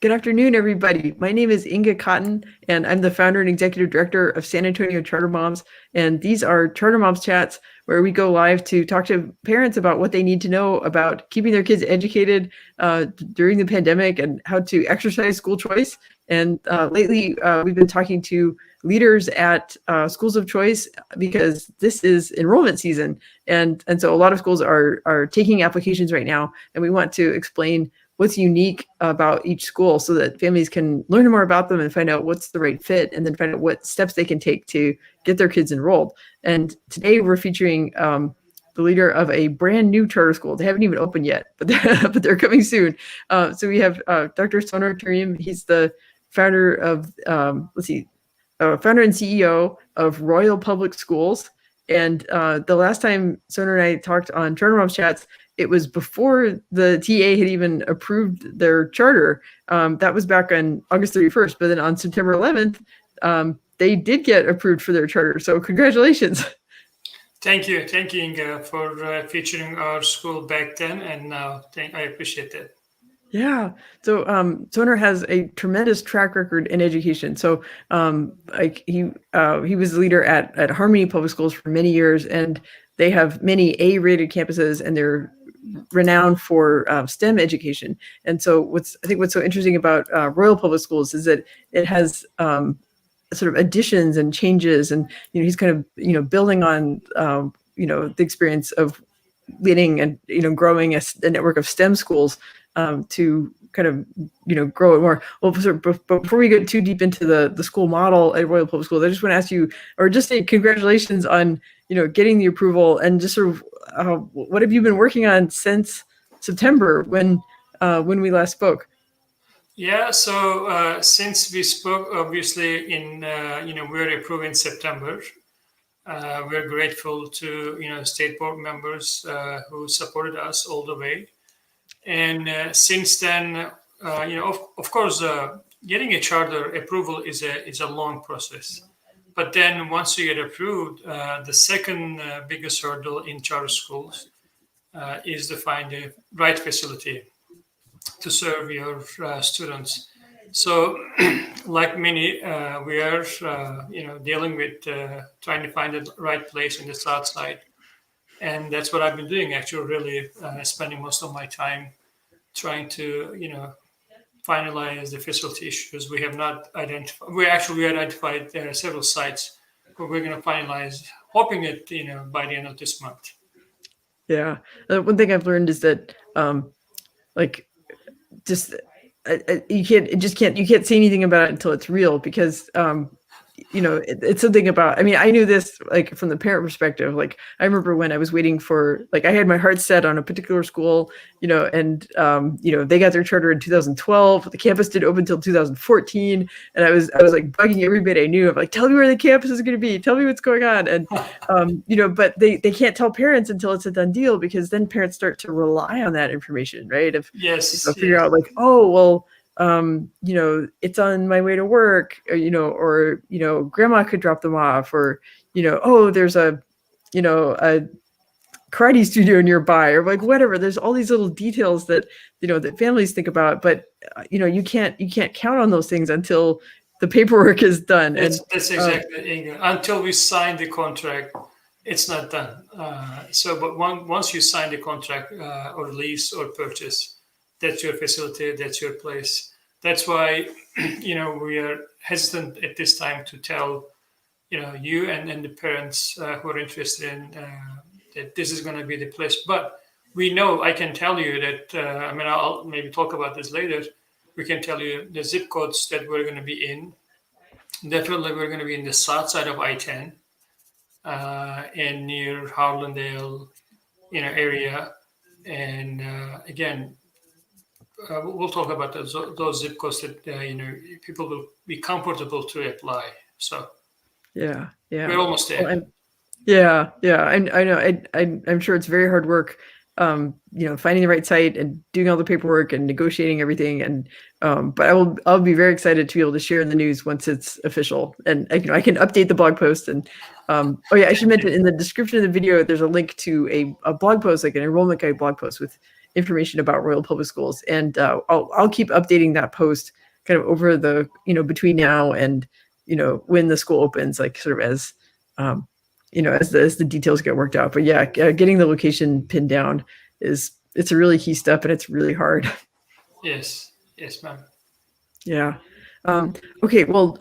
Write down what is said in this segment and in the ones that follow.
Good afternoon, everybody. My name is Inga Cotton, and I'm the founder and executive director of San Antonio Charter Moms. And these are Charter Moms Chats, where we go live to talk to parents about what they need to know about keeping their kids educated during the pandemic and how to exercise school choice. And lately, we've been talking to leaders at schools of choice because this is enrollment season. And so a lot of schools are taking applications right now, and we want to explain what's unique about each school so that families can learn more about them and find out what's the right fit, and then find out what steps they can take to get their kids enrolled. And today we're featuring the leader of a brand new charter school. They haven't even opened yet, but they're coming soon. So we have Dr. Soner Tarim. He's the founder of, founder and CEO of Royal Public Schools. And the last time Soner and I talked on Charter Moms Chats, it was before the TA had even approved their charter. That was back on August 31st, but then on September 11th, they did get approved for their charter. So congratulations. Thank you, Inga, for featuring our school back then and now. I appreciate that. Yeah. So Soner has a tremendous track record in education. So he was the leader at Harmony Public Schools for many years, and they have many A-rated campuses, and they're renowned for STEM education. And so what's so interesting about Royal Public Schools is that it has sort of additions and changes, and he's kind of building on the experience of leading and growing a network of STEM schools to kind of grow it more. Well, but before we get too deep into the school model at Royal Public Schools, I just want to ask you, or just say congratulations on getting the approval, and just sort of what have you been working on since September when we last spoke? Yeah, so since we spoke, obviously we were approved in September. We're grateful to state board members who supported us all the way. And since then, of course, getting a charter approval is a long process. But then once you get approved, the second biggest hurdle in charter schools is to find the right facility to serve your students. So, like many, we are dealing with trying to find the right place in the south side. And that's what I've been doing, actually, really spending most of my time trying to, finalize the facility issues. We have not identified, we identified several sites, but we're going to finalize, hoping it, by the end of this month. Yeah. One thing I've learned is that, you can't say anything about it until it's real, because it's something about, I knew this from the parent perspective. I remember when I was waiting for, I had my heart set on a particular school, and they got their charter in 2012. The campus didn't open until 2014, and I was bugging everybody I knew. I'm like, tell me where the campus is going to be, tell me what's going on. And but they can't tell parents until it's a done deal, because then parents start to rely on that information, right? Figure out oh, well, it's on my way to work, or grandma could drop them off, or oh, there's a karate studio nearby, or whatever. There's all these little details that that families think about, but you can't count on those things until the paperwork is done. That's exactly, Inga. Until we sign the contract, it's not done. But once you sign the contract or lease or purchase, that's your facility, that's your place. That's why, we are hesitant at this time to tell, you and the parents who are interested in that this is going to be the place. But we know, I can tell you that, I'll maybe talk about this later. We can tell you the zip codes that we're going to be in. Definitely we're going to be in the south side of I-10 and near Harlandale, area. And again, we'll talk about those zip codes that people will be comfortable to apply. So yeah, we're almost there. Well, I know. I'm sure it's very hard work, finding the right site and doing all the paperwork and negotiating everything. And but I'll be very excited to be able to share the news once it's official, and I can update the blog post. And I should mention, in the description of the video, there's a link to a blog post, like an enrollment guide blog post with information about Royal Public Schools. And I'll keep updating that post kind of over the, between now and, when the school opens, like sort of as, as the details get worked out. But yeah, getting the location pinned down it's a really key step, and it's really hard. Yes, ma'am. Yeah. Okay. Well,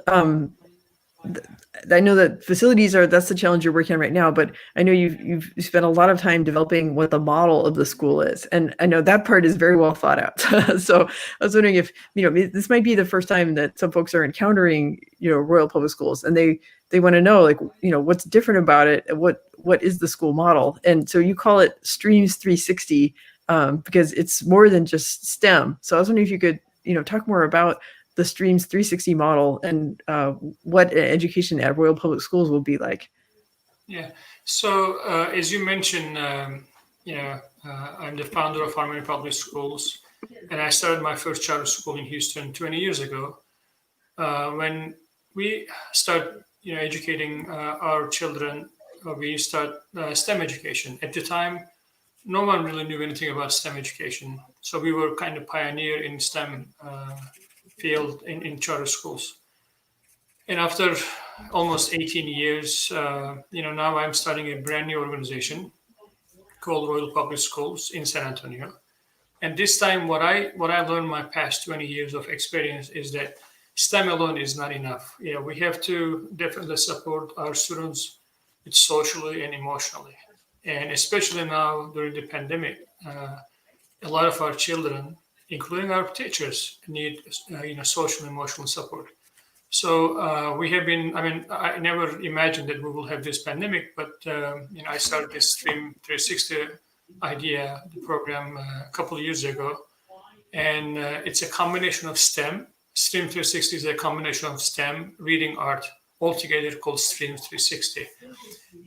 I know that facilities that's the challenge you're working on right now, but I know you've spent a lot of time developing what the model of the school is. And I know that part is very well thought out. So I was wondering if, this might be the first time that some folks are encountering, Royal Public Schools, and they want to know, like, what's different about it. What is the school model? And so you call it Streams 360, because it's more than just STEM. So I was wondering if you could, talk more about the Streams 360 model and what education at Royal Public Schools will be like. Yeah. So as you mentioned, I'm the founder of Harmony Public Schools, and I started my first charter school in Houston 20 years ago. When we start, educating our children, we start STEM education. At the time, no one really knew anything about STEM education, so we were kind of pioneer in STEM field in charter schools. And after almost 18 years, now I'm starting a brand new organization called Royal Public Schools in San Antonio. And this time, what I learned my past 20 years of experience is that STEM alone is not enough. We have to definitely support our students socially and emotionally. And especially now during the pandemic, a lot of our children, including our teachers, need social and emotional support. So we have been. I never imagined that we will have this pandemic, but I started this Stream 360 idea, the program, a couple of years ago, and it's a combination of STEM. Stream 360 is a combination of STEM, reading, art, all together called Stream 360.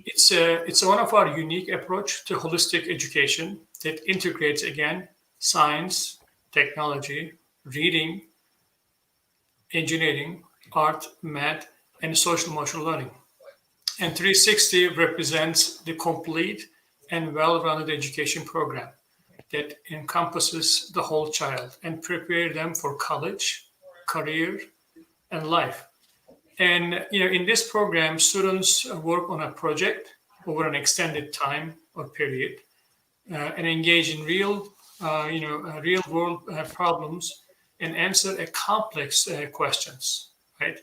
It's one of our unique approach to holistic education that integrates, again, science, technology, reading, engineering, art, math, and social emotional learning. And 360 represents the complete and well-rounded education program that encompasses the whole child and prepare them for college, career, and life. And in this program, students work on a project over an extended time or period, and engage in real world problems and answer a complex questions. Right.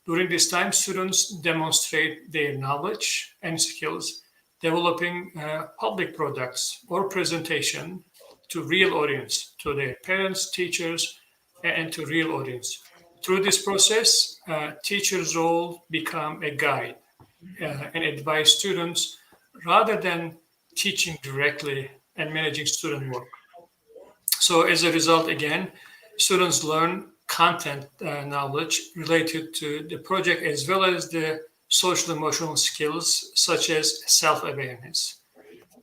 During this time, students demonstrate their knowledge and skills, developing public products or presentation to real audience, to their parents, teachers, and to real audience. Through this process, teachers' role become a guide and advise students rather than teaching directly and managing student work. So as a result, again, students learn content knowledge related to the project as well as the social emotional skills such as self-awareness,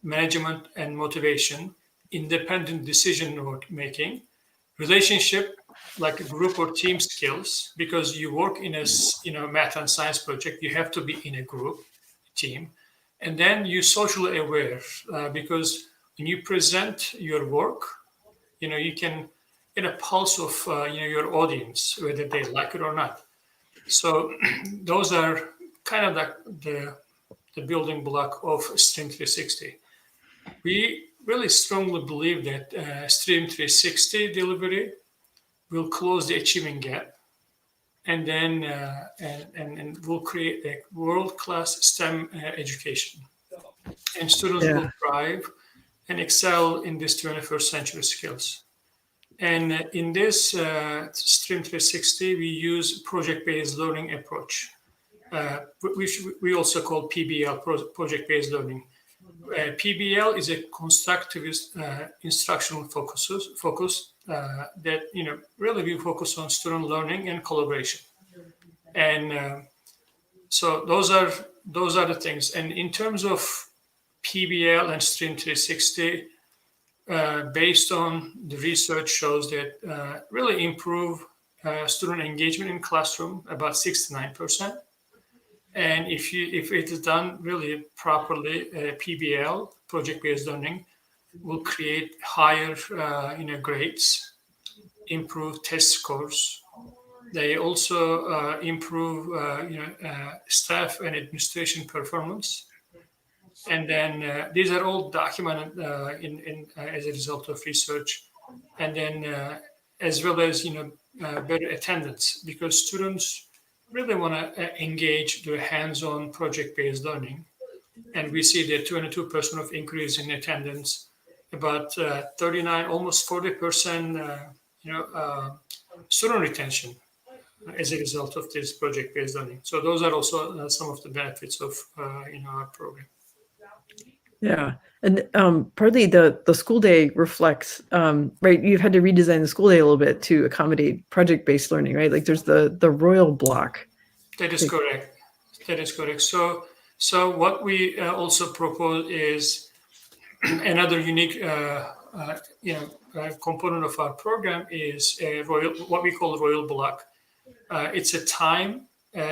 management and motivation, independent decision making, relationship like group or team skills, because you work in a math and science project, you have to be in a group team, and then you socially aware because when you present your work, you can get a pulse of your audience, whether they like it or not. So those are kind of the building block of Stream 360. We really strongly believe that Stream 360 delivery will close the achievement gap, and then and will create a world-class STEM education, and students will thrive and excel in these 21st century skills. And in this Stream 360, we use project-based learning approach, which we also call PBL, project-based learning. PBL is a constructivist instructional focus that really we focus on student learning and collaboration, and so those are the things. And in terms of PBL and Stream 360, based on the research shows that really improve student engagement in classroom about 69%. And if it is done really properly, PBL, project-based learning, will create higher grades, improve test scores. They also improve staff and administration performance. And then these are all documented as a result of research. And then as well as better attendance, because students really want to engage the hands-on project-based learning. And we see the 22% of increase in attendance, about 39, almost 40% student retention as a result of this project-based learning. So those are also some of the benefits of our program. Yeah. And partly the school day reflects, right, you've had to redesign the school day a little bit to accommodate project-based learning, right? Like there's the Royal block. That is correct. That is correct. So what we also propose is another unique component of our program is what we call Royal block. It's a time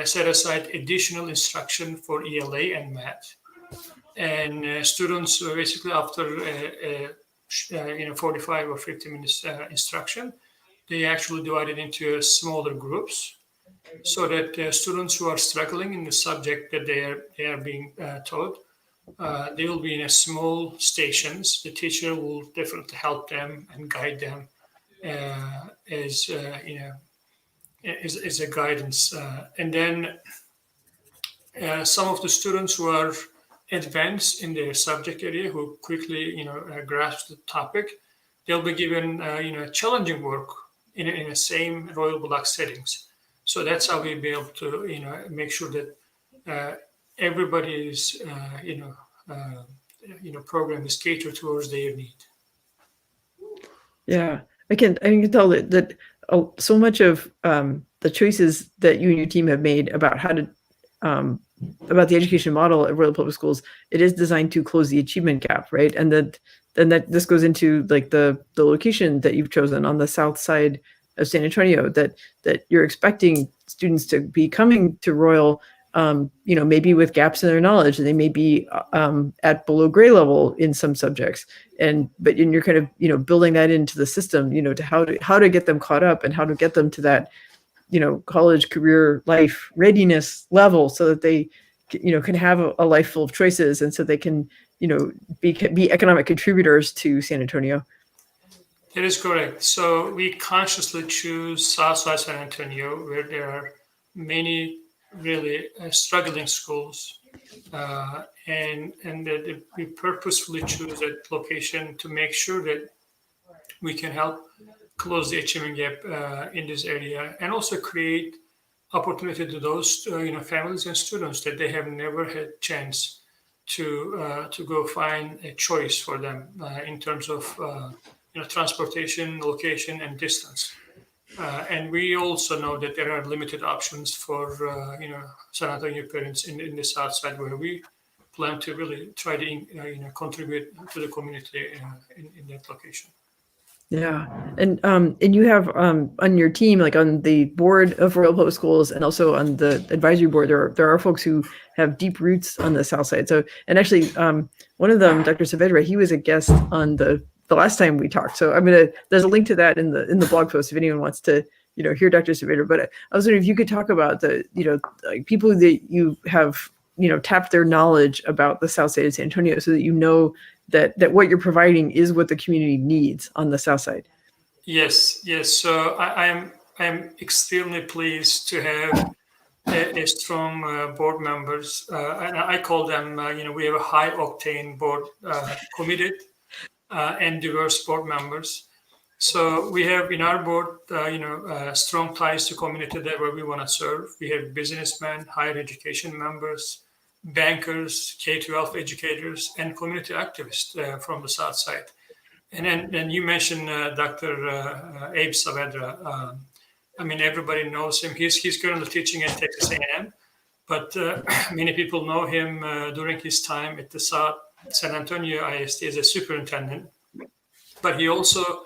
set aside additional instruction for ELA and math. And students basically after 45 or 50 minutes instruction, they actually divide it into smaller groups, so that students who are struggling in the subject that they are being taught, they will be in a small stations. The teacher will definitely help them and guide them as a guidance. And then some of the students who are advanced in their subject area, who quickly grasp the topic, they'll be given challenging work in the same Royal block settings. So that's how we'll be able to make sure that everybody's program is catered towards their need. Yeah, I can tell that so much of the choices that you and your team have made about how to about the education model at Royal Public Schools, it is designed to close the achievement gap, right? And that this goes into like the location that you've chosen on the south side of San Antonio, that you're expecting students to be coming to Royal, maybe with gaps in their knowledge, and they may be at below grade level in some subjects, but you're kind of building that into the system, to how to get them caught up and how to get them to that college career life readiness level, so that they can have a life full of choices, and so they can be economic contributors to San Antonio. That is correct. So we consciously choose Southside San Antonio, where there are many really struggling schools, and that we purposefully choose that location to make sure that we can help close the achievement gap in this area, and also create opportunity to those families and students that they have never had chance to go find a choice for them in terms of transportation, location, and distance. And we also know that there are limited options for San Antonio parents in the South Side, where we plan to really try to contribute to the community in that location. Yeah, and you have on your team, like on the board of Royal Public Schools, and also on the advisory board, there are folks who have deep roots on the South Side. So, and actually, one of them, Dr. Saavedra, he was a guest on the last time we talked. So there's a link to that in the blog post if anyone wants to hear Dr. Saavedra. But I was wondering if you could talk about the like people that you have tapped their knowledge about the South Side of San Antonio, so that that what you're providing is what the community needs on the South Side. Yes. So I am extremely pleased to have a strong board members, and I call them. We have a high octane board, committed and diverse board members. So we have in our board, strong ties to community that where we want to serve. We have businessmen, higher education members, bankers, K-12 educators, and community activists from the South Side. And then you mentioned Dr. Abe Saavedra. Everybody knows him. He's currently teaching at Texas A&M, but many people know him during his time at the San Antonio ISD as a superintendent. But he also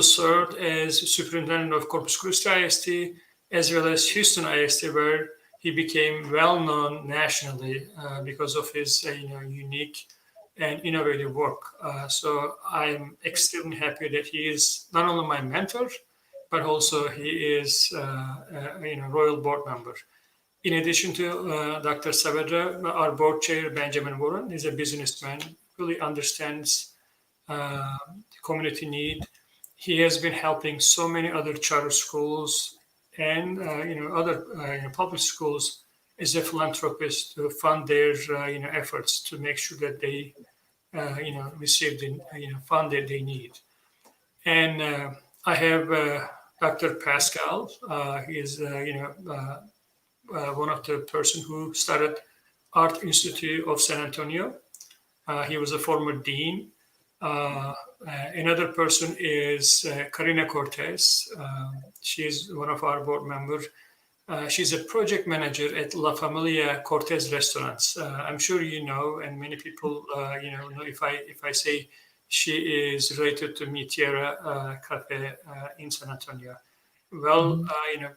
served as superintendent of Corpus Christi ISD, as well as Houston ISD, where he became well known nationally because of his unique and innovative work. So I'm extremely happy that he is not only my mentor, but also he is Royal Board member. In addition to Dr. Saavedra, our board chair, Benjamin Warren, is a businessman, really understands the community need. He has been helping so many other charter schools and other public schools as a philanthropist to fund their efforts to make sure that they receive the fund that they need. And I have Dr. Pascal. He is one of the person who started Art Institute of San Antonio. He was a former dean. Another person is Karina Cortez. She's one of our board members. She's a project manager at La Familia Cortez Restaurants. I'm sure you know, and many people know if I say she is related to Mi Tierra Cafe in San Antonio. Well,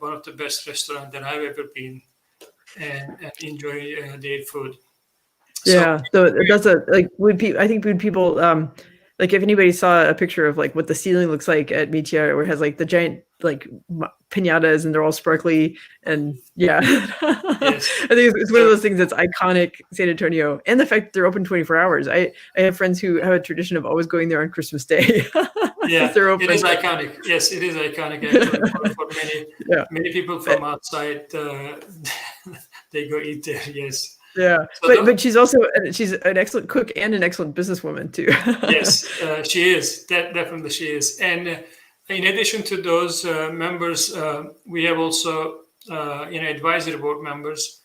one of the best restaurants that I've ever been, and enjoy their food. Yeah, so that's I think when people like if anybody saw a picture of like what the ceiling looks like at Mitia, where it has like the giant like piñatas and they're all sparkly, and yeah, Yes. I think it's one of those things that's iconic San Antonio, and the fact that they're open 24 hours. I have friends who have a tradition of always going there on Christmas Day. Yeah, they're open. It is iconic. Yes, it is iconic actually for many people from outside. They go eat there. Yes. Yeah, so but she's an excellent cook and an excellent businesswoman too. Yes, she is. Definitely she is. And in addition to those members, we have also advisory board members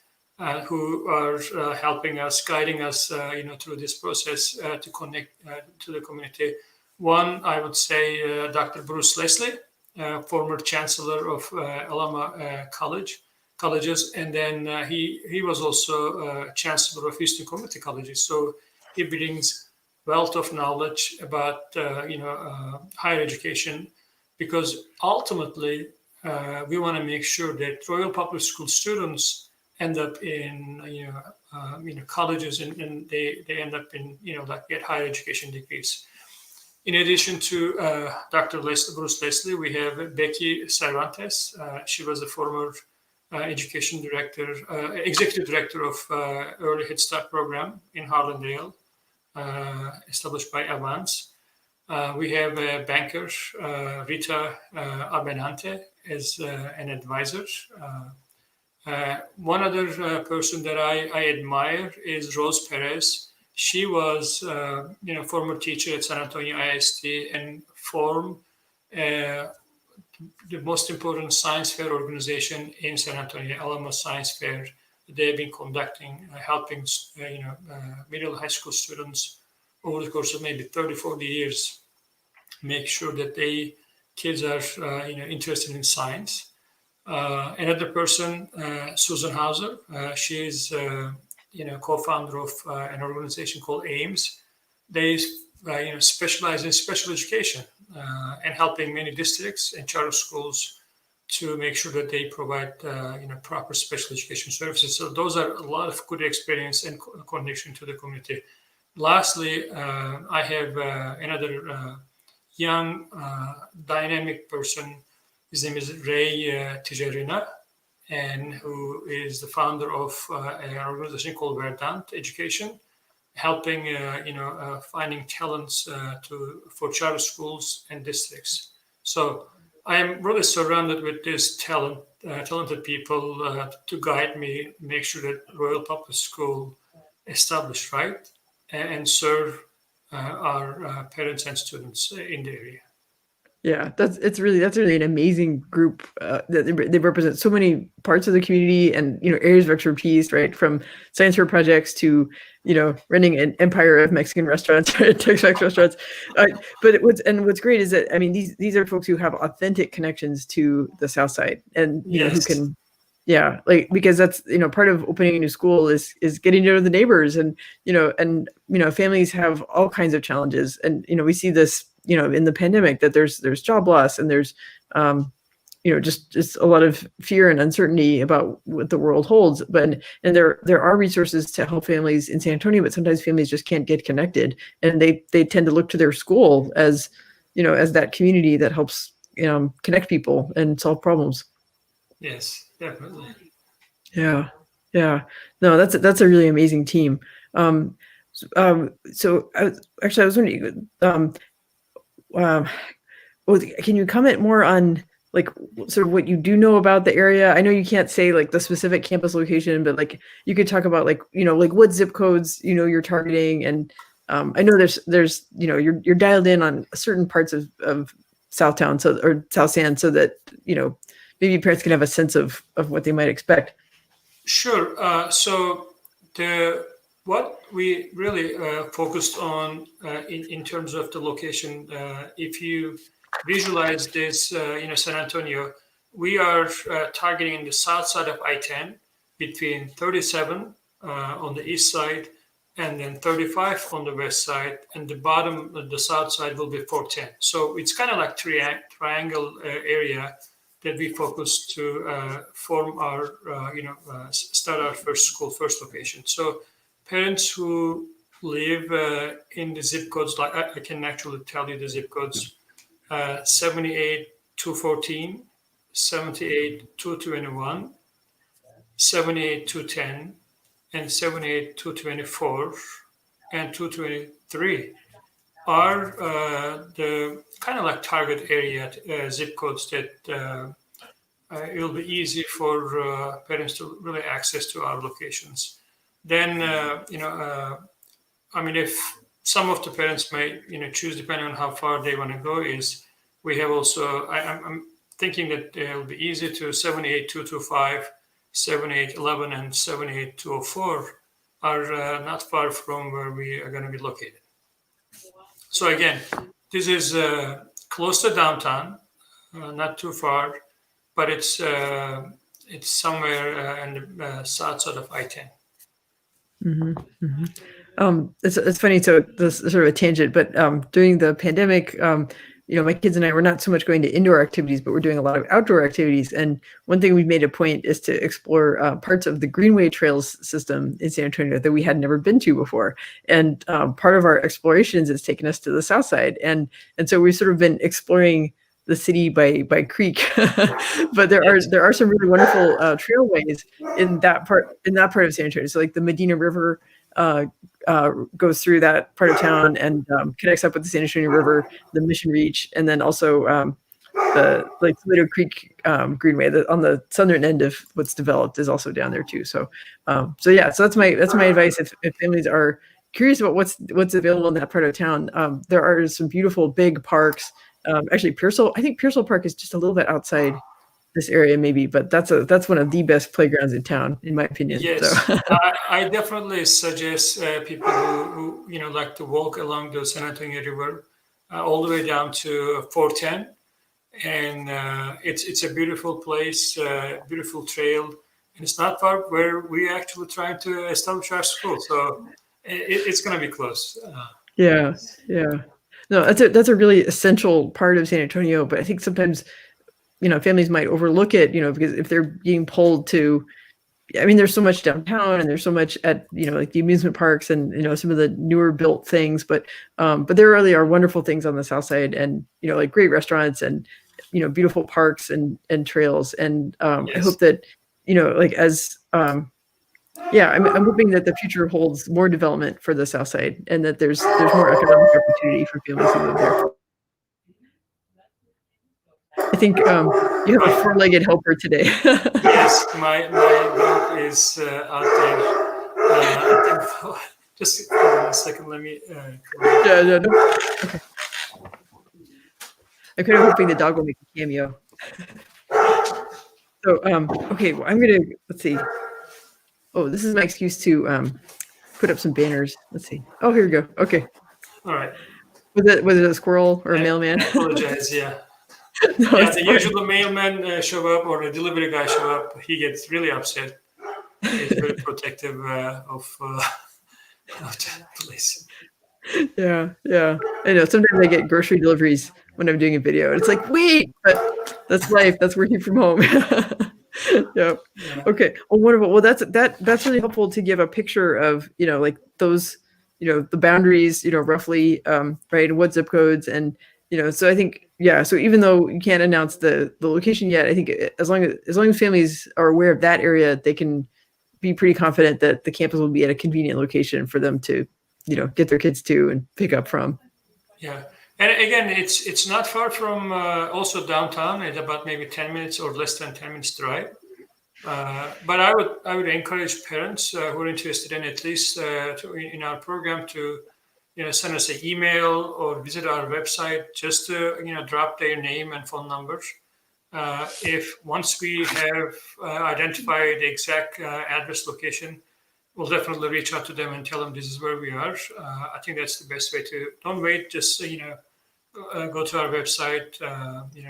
who are helping us, guiding us, through this process to connect to the community. One, I would say, Dr. Bruce Leslie, former chancellor of Alamo colleges, and then he was also chancellor of Houston Community Colleges. So he brings wealth of knowledge about higher education, because ultimately we want to make sure that Royal Public School students end up in colleges, and they end up in get higher education degrees. In addition to Dr. Bruce Leslie, we have Becky Cervantes. She was a former executive director of Early Head Start program in Harlandale, established by Avance. We have a banker, Rita Abenante, as an advisor. One other person that I admire is Rose Perez. She was, former teacher at San Antonio ISD and formed the most important science fair organization in San Antonio, Alamo Science Fair. They've been conducting, helping, middle high school students over the course of maybe 30, 40 years, make sure that kids are, interested in science. Another person, Susan Hauser, she is, co-founder of an organization called AIMS. They, specialize in special education and helping many districts and charter schools to make sure that they provide, proper special education services. So those are a lot of good experience and connection to the community. Lastly, I have another young, dynamic person. His name is Ray Tijerina, and who is the founder of an organization called Verdant Education, helping finding talents for charter schools and districts. So I am really surrounded with this talented people to guide me, make sure that Royal Public School established right and serve our parents and students in the area. Yeah, that's really an amazing group that they represent so many parts of the community and areas of expertise, right? From science fair projects to running an empire of Mexican restaurants, Tex-Mex restaurants. But what's great is that these are folks who have authentic connections to the South Side, and who can, because that's part of opening a new school is getting to know the neighbors, and families have all kinds of challenges, and we see this in the pandemic, that there's job loss, and there's just a lot of fear and uncertainty about what the world holds. But and there are resources to help families in San Antonio, but sometimes families just can't get connected, and they tend to look to their school as as that community that helps connect people and solve problems. Yes, definitely. Yeah, yeah. No, that's a really amazing team. So I was wondering, um, well, can you comment more on like sort of what you do know about the area? I know you can't say like the specific campus location, but like you could talk about like like what zip codes you're targeting, and I know there's you're dialed in on certain parts of Southtown, or South San, so that maybe parents can have a sense of what they might expect. Sure. So what we really focused on in terms of the location, if you visualize this, San Antonio, we are targeting the south side of I-10 between 37 on the east side and then 35 on the west side, and the bottom, the south side will be 410. So it's kind of like triangle area that we focus to form our, start our first location. So parents who live in the zip codes, like I can actually tell you the zip codes, 78 214, 78 221, 78 210, and 78 224, and 223 are the kind of like target area zip codes that it will be easy for parents to really access to our locations. Then, I mean, if some of the parents may, choose depending on how far they want to go, is we have also, I'm thinking that it will be easy to 78225, 7811, and 78204 are not far from where we are going to be located. So again, this is close to downtown, not too far, but it's somewhere in the south side of I-10. Mm-hmm, mm-hmm. It's funny. So this is sort of a tangent, but during the pandemic, my kids and I were not so much going to indoor activities, but we're doing a lot of outdoor activities. And one thing we've made a point is to explore parts of the Greenway Trails system in San Antonio that we had never been to before. And part of our explorations has taken us to the south side, and so we've sort of been exploring the city by creek. But there are some really wonderful trailways in that part of San Antonio. So like the Medina River goes through that part of town and connects up with the San Antonio River, the Mission Reach, and then also the like Toledo Creek Greenway on the southern end of what's developed is also down there too. So so that's my advice if families are curious about what's available in that part of town. There are some beautiful big parks. Actually, I think Pearsall Park is just a little bit outside this area maybe, but that's one of the best playgrounds in town, in my opinion. Yes, So. I definitely suggest people who like to walk along the San Antonio River all the way down to 410, and it's a beautiful place, beautiful trail, and it's not far where we actually trying to establish our school, so it's going to be close. Yeah. No, that's a really essential part of San Antonio, but I think sometimes families might overlook it, because if they're being pulled to, I mean, there's so much downtown and there's so much at, like the amusement parks and, some of the newer built things, but there really are wonderful things on the south side and, like great restaurants and, beautiful parks and trails. And Yes. I hope that, like as, I'm hoping that the future holds more development for the south side and that there's more economic opportunity for families who live there. I think you have a four-legged helper today. Yes, my dog is out there. I think, just hold on a second. Let me. Yeah, no. Okay. I'm kind of hoping the dog will make a cameo. So, okay, well, let's see. Oh, this is my excuse to put up some banners. Let's see. Oh, here we go. Okay. All right. Was it a squirrel or a mailman? I apologize. Yeah. No, The usual mailman show up or the delivery guy show up. He gets really upset. He's very protective of the place. Yeah. I know. Sometimes I get grocery deliveries when I'm doing a video. It's like, wait, but That's life. That's working from home. Yep. Yeah. Okay. Well, wonderful. Well, that's really helpful to give a picture of, like those, the boundaries, roughly, right, and what zip codes, and so I think, yeah. So even though you can't announce the location yet, I think as long as families are aware of that area, they can be pretty confident that the campus will be at a convenient location for them to, get their kids to and pick up from. Yeah, and again, it's not far from also downtown. It's about maybe 10 minutes or less than 10 minutes drive. But I would encourage parents who are interested in at least in our program to send us an email or visit our website just to drop their name and phone numbers. If once we have identified the exact address location, we'll definitely reach out to them and tell them this is where we are. I think that's the best way to. Don't wait. Just go to our website,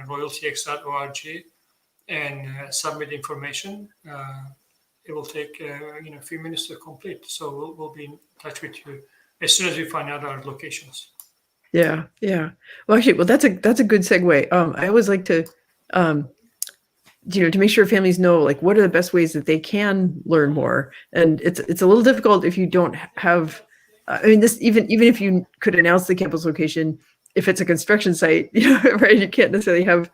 royaltx.org, and submit information. It will take a few minutes to complete. So we'll be in touch with you as soon as we find out our locations. Yeah, yeah. Well, actually, that's a good segue. I always like to, to make sure families know, like, what are the best ways that they can learn more. And it's a little difficult if you don't have. I mean, this even if you could announce the campus location, if it's a construction site, right? You can't necessarily have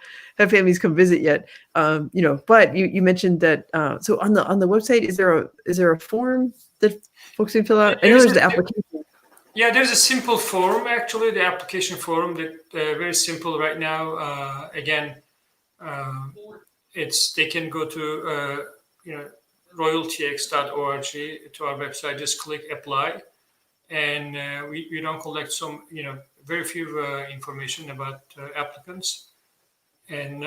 families come visit yet. But you mentioned that. So on the website, is there a form that folks can fill out? I know there's the application. Yeah, there's a simple form, actually, the application form that very simple right now. Again, they can go to royaltx.org to our website. Just click apply, and we don't collect very few information about applicants,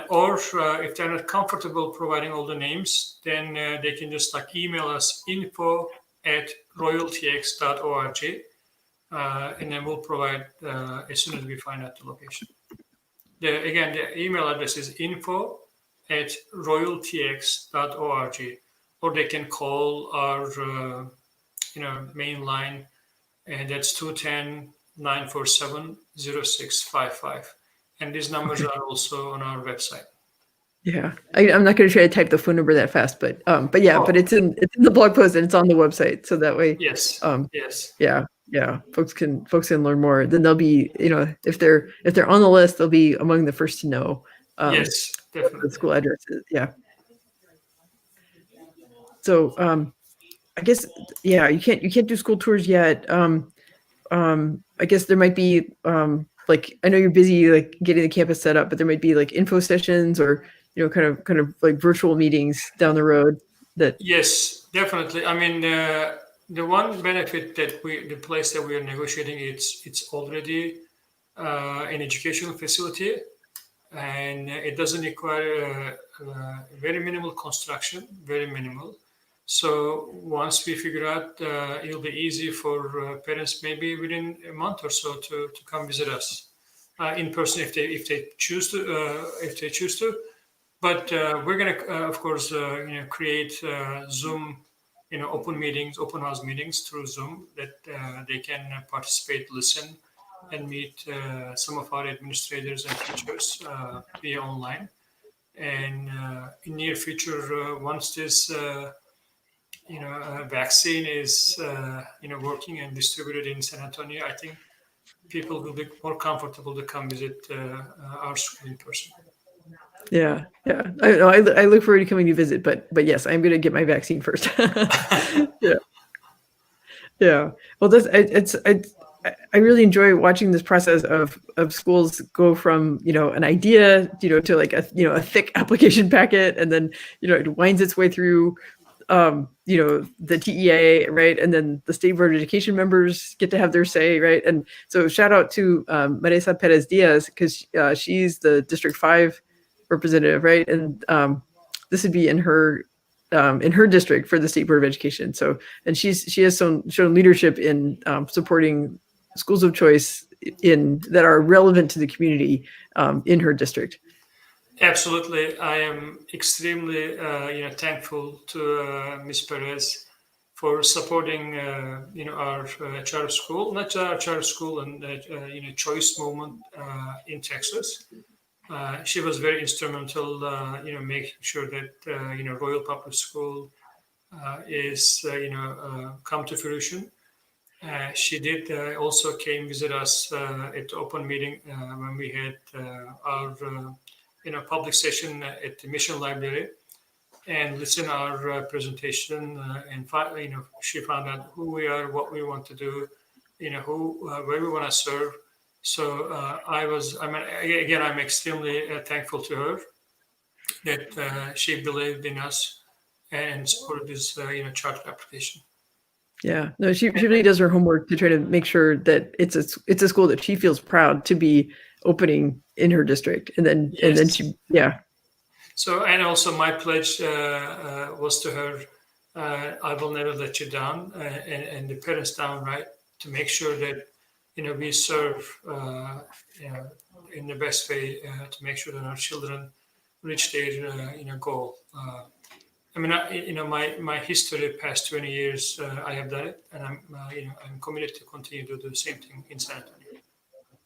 or if they're not comfortable providing all the names, then they can just email us info@royaltx.org. And then we'll provide as soon as we find out the location. Again, the email address is info@royaltx.org, or they can call our main line, and that's 210-947-0655. And these numbers are also on our website. Yeah, I'm not going to try to type the phone number that fast, but yeah, but it's in the blog post and it's on the website, so that way, yes, yeah, folks can learn more. Then they'll be, if they're on the list, they'll be among the first to know. Yes, definitely. The school addresses, yeah. So I guess, yeah, you can't do school tours yet. I guess there might be I know you're busy getting the campus set up, but there might be info sessions or kind of like virtual meetings down the road. Yes, definitely. I mean, the one benefit that the place that we are negotiating, it's already an educational facility, and it doesn't require very minimal construction, very minimal. So once we figure out, it'll be easy for parents maybe within a month or so to come visit us in person if they choose to. But we're going to, of course, create Zoom, open house meetings through Zoom that they can participate, listen, and meet some of our administrators and teachers via online. And in near future, once this vaccine is working and distributed in San Antonio, I think people will be more comfortable to come visit our school in person. Yeah. I look forward to coming to visit, but yes, I'm going to get my vaccine first. Yeah. Well, I really enjoy watching this process of schools go from an idea to a thick application packet, and then it winds its way through the TEA, right? And then the State Board of Education members get to have their say, right? And so shout out to Marisa Perez Diaz, because she's the District 5 representative, right? And this would be in her district for the State Board of Education. So, and she has shown leadership in supporting schools of choice that are relevant to the community in her district. Absolutely. I am extremely thankful to Ms. Perez for supporting our charter school, not our charter school and choice movement in Texas, She was very instrumental, making sure that Royal Public School is come to fruition. She did also came visit us at the open meeting when we had our public session at the Mission Library, and listen our presentation, and she found out who we are, what we want to do, who where we want to serve. So I'm extremely thankful to her that she believed in us and supported this charter application. Yeah, no, she really does her homework to try to make sure that it's a school that she feels proud to be opening in her district, and then she, yeah. So, and also my pledge was to her, I will never let you down, and the parents down, right? To make sure that we serve in the best way to make sure that our children reach their goal. My history past 20 years, I have done it, and I'm committed to continue to do the same thing in San Antonio.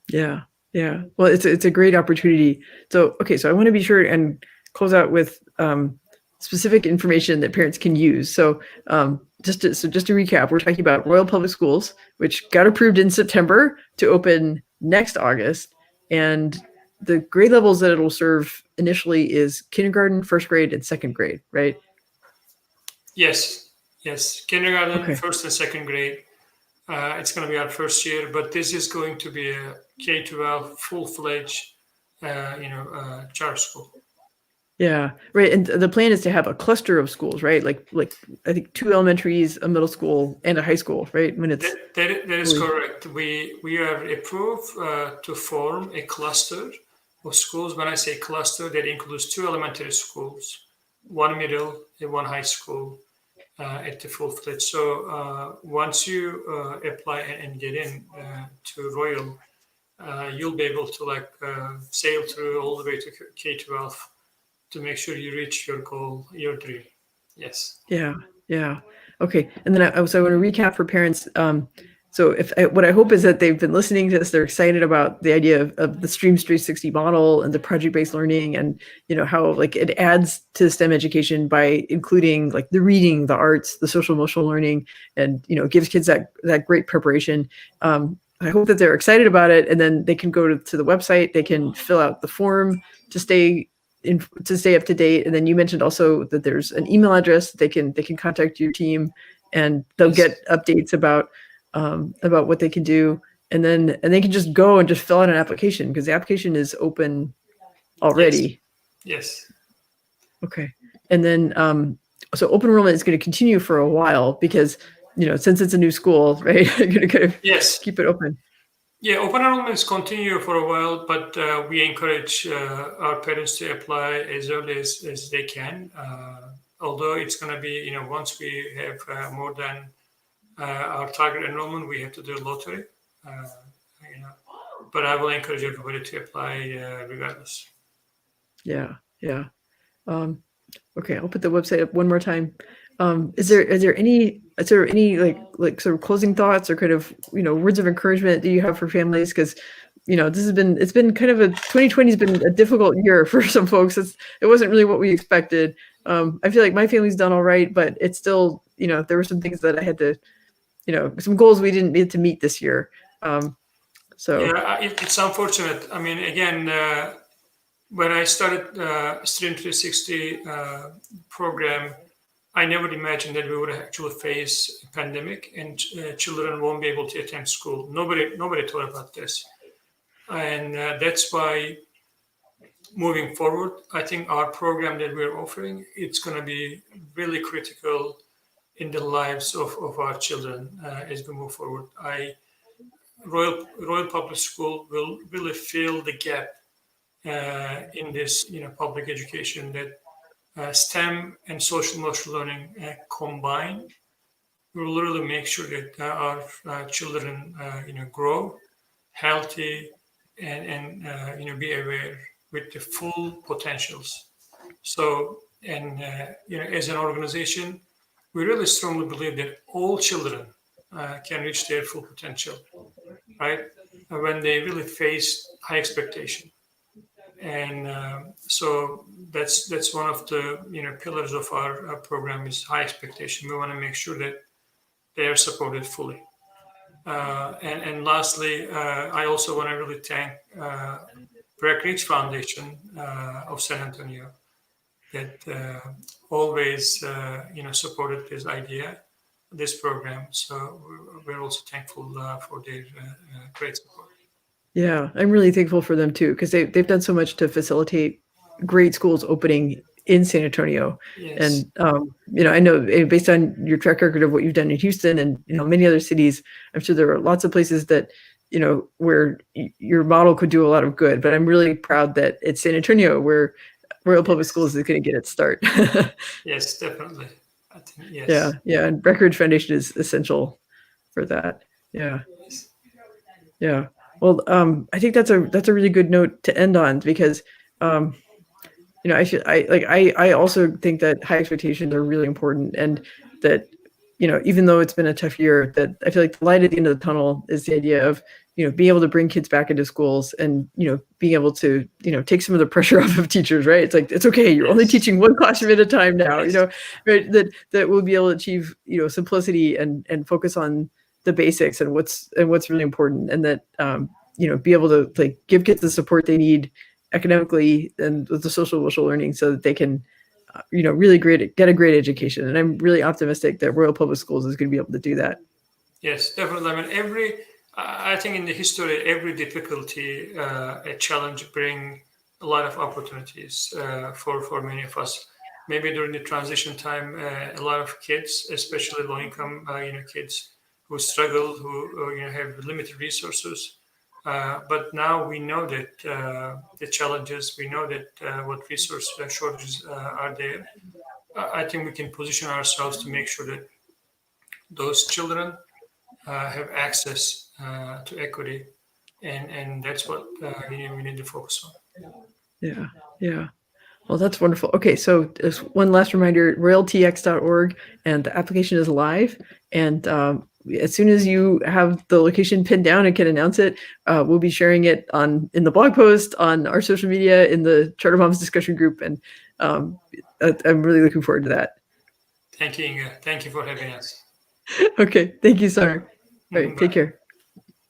Yeah, yeah. Well, it's a great opportunity. So, okay, so I want to be sure and close out with specific information that parents can use. So, just to recap, we're talking about Royal Public Schools, which got approved in September to open next August, and the grade levels that it'll serve initially is kindergarten, first grade, and second grade, right? Yes, kindergarten, Okay. first and second grade. It's going to be our first year, but this is going to be a K-12 full-fledged, charter school. Yeah, right. And the plan is to have a cluster of schools, right? Like I think 2 elementaries, a middle school, and a high school, right? When it's that is correct. We are approved to form a cluster of schools. When I say cluster, that includes 2 elementary schools, 1 middle, and 1 high school at the full-fledged. So once you apply and get in to Royal, you'll be able to sail through all the way to K-12 to make sure you reach your goal, your dream. Yes. Yeah. Okay. And then I want to recap for parents. So what I hope is that they've been listening to this, they're excited about the idea of the Streams 360 model and the project-based learning, and how it adds to STEM education by including the reading, the arts, the social emotional learning, and gives kids that great preparation. I hope that they're excited about it, and then they can go to the website, they can fill out the form to stay up to date. And then you mentioned also that there's an email address that they can contact your team, and they'll get updates about what they can do, and they can just go and just fill out an application, because the application is open already. Yes. Okay. And then so open enrollment is going to continue for a while, because since it's a new school, right? You're going to kind of keep it open. Yeah, open enrollments continue for a while, but we encourage our parents to apply as early as they can. Although it's going to be, once we have more than our target enrollment, we have to do a lottery. But I will encourage everybody to apply regardless. Yeah. Okay, I'll put the website up one more time. Is there any sort of closing thoughts or kind of words of encouragement that you have for families? Because it's been kind of 2020 has been a difficult year for some folks. It wasn't really what we expected. I feel like my family's done all right, but it's still there were some things that I had to some goals we didn't get to meet this year. So yeah, it's unfortunate. I mean, again. When I started Stream 360 program, I never imagined that we would actually face a pandemic and children won't be able to attend school. Nobody thought about this. And that's why moving forward, I think our program that we're offering, it's going to be really critical in the lives of our children as we move forward. Royal Public School will really fill the gap in this public education, that STEM and social emotional learning combined will literally make sure that our children grow healthy and be aware with the full potentials. So, and as an organization, we really strongly believe that all children can reach their full potential, right? When they really face high expectation. And so that's one of the pillars of our program is high expectation. We want to make sure that they are supported fully. And lastly, I also want to really thank Breckenridge Foundation of San Antonio that always supported this idea, this program. So we're also thankful for their great support. Yeah, I'm really thankful for them too, because they've done so much to facilitate great schools opening in San Antonio. Yes. And I know based on your track record of what you've done in Houston and many other cities, I'm sure there are lots of places that where your model could do a lot of good. But I'm really proud that it's San Antonio where Royal Public Schools is going to get its start. Yes, definitely. I think yes. Yeah, and Breckenridge Foundation is essential for that. Yeah. Yes. Yeah. Well, I think that's a really good note to end on because, I also think that high expectations are really important, and that, even though it's been a tough year, that I feel like the light at the end of the tunnel is the idea of, being able to bring kids back into schools and, being able to, take some of the pressure off of teachers, right? It's like, it's okay. You're only teaching one classroom at a time now, right? That we'll be able to achieve, simplicity and focus on the basics and what's really important, and that be able to like give kids the support they need academically and with the social emotional learning so that they can really get a great education. And I'm really optimistic that Royal Public Schools is going to be able to do that. Yes, definitely. I mean, I think in the history, every difficulty, a challenge bring a lot of opportunities for many of us. Maybe during the transition time, a lot of kids, especially low-income, kids who struggle, who have limited resources. But now we know that the challenges, we know that what resource shortages are there. I think we can position ourselves to make sure that those children have access to equity, and that's what we need to focus on. Yeah. Well, that's wonderful. Okay, so just one last reminder, royaltx.org, and the application is live. And as soon as you have the location pinned down and can announce it, we'll be sharing it in the blog post, on our social media, in the Charter Moms discussion group. And I'm really looking forward to that. Thank you, Inga. Thank you for having us. Okay, thank you, Soner. All right, take care.